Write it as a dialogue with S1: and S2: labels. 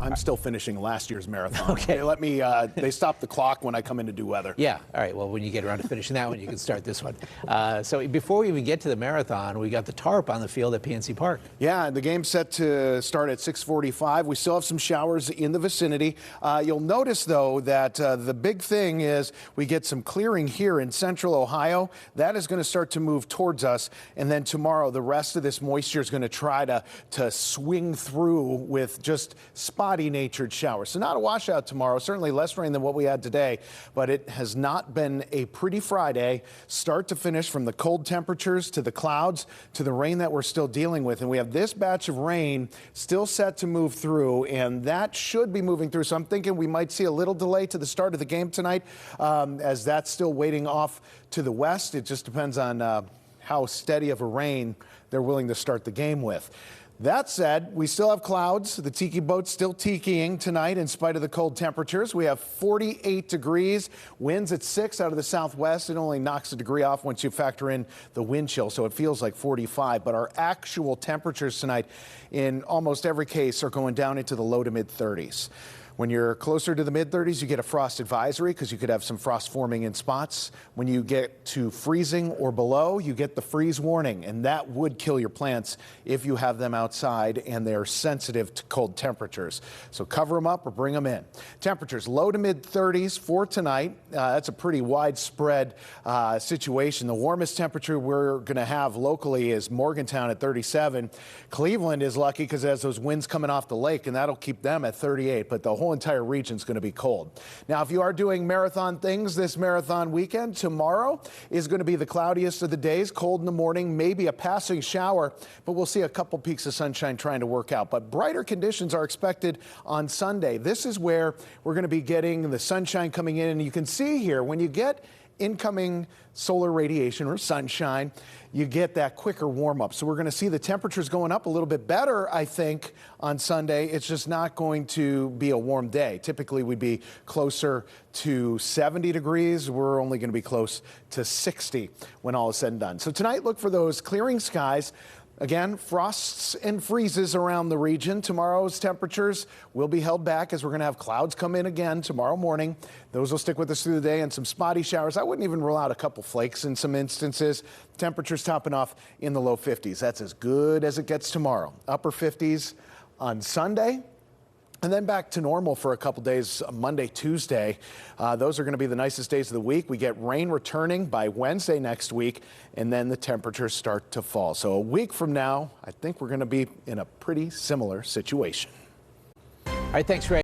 S1: I'm still finishing last year's marathon.
S2: Okay.
S1: They stop the clock when I come in to do weather.
S2: Yeah, all right, well, when you get around to finishing that one, you can start this one. So before we even get to the marathon, we got the tarp on the field at PNC Park.
S1: Yeah, the game's set to start at 6:45. We still have some showers in the vicinity. You'll notice, though, that the big thing is we get some clearing here in central Ohio. That is going to start to move towards us. And then tomorrow, the rest of this moisture is going to try to swing through with just spotty natured showers. So not a washout tomorrow, certainly less rain than what we had today, but it has not been a pretty Friday, start to finish, from the cold temperatures to the clouds to the rain that we're still dealing with. And we have this batch of rain still set to move through, and that should be moving through. So I'm thinking we might see a little delay to the start of the game tonight, as that's still waiting off to the west. It just depends on how steady of a rain they're willing to start the game with. That said, we still have clouds. The tiki boat's still tikiing tonight in spite of the cold temperatures. We have 48 degrees, winds at 6 out of the southwest. It only knocks a degree off once you factor in the wind chill, so it feels like 45. But our actual temperatures tonight in almost every case are going down into the low to mid 30s. When you're closer to the mid-30s, you get a frost advisory because you could have some frost forming in spots. When you get to freezing or below, you get the freeze warning, and that would kill your plants if you have them outside and they're sensitive to cold temperatures. So cover them up or bring them in. Temperatures low to mid-30s for tonight. That's a pretty widespread situation. The warmest temperature we're going to have locally is Morgantown at 37. Cleveland is lucky because it has those winds coming off the lake, and that'll keep them at 38. But the whole entire region is going to be cold. Now, if you are doing marathon things this marathon weekend, tomorrow is going to be the cloudiest of the days, cold in the morning, maybe a passing shower, but we'll see a couple peaks of sunshine trying to work out. But brighter conditions are expected on Sunday. This is where we're going to be getting the sunshine coming in, and you can see here when you get incoming solar radiation or sunshine, you get that quicker warm up. So we're going to see the temperatures going up a little bit better, I think, on Sunday. It's just not going to be a warm day. Typically, we'd be closer to 70 degrees. We're only going to be close to 60 when all is said and done. So tonight, look for those clearing skies. Again, frosts and freezes around the region. Tomorrow's temperatures will be held back as we're going to have clouds come in again tomorrow morning. Those will stick with us through the day and some spotty showers. I wouldn't even rule out a couple flakes in some instances. Temperatures topping off in the low 50s. That's as good as it gets tomorrow. Upper 50s on Sunday. And then back to normal for a couple days, Monday, Tuesday. Those are going to be the nicest days of the week. We get rain returning by Wednesday next week, and then the temperatures start to fall. So a week from now, I think we're going to be in a pretty similar situation.
S2: All right, thanks, Ray.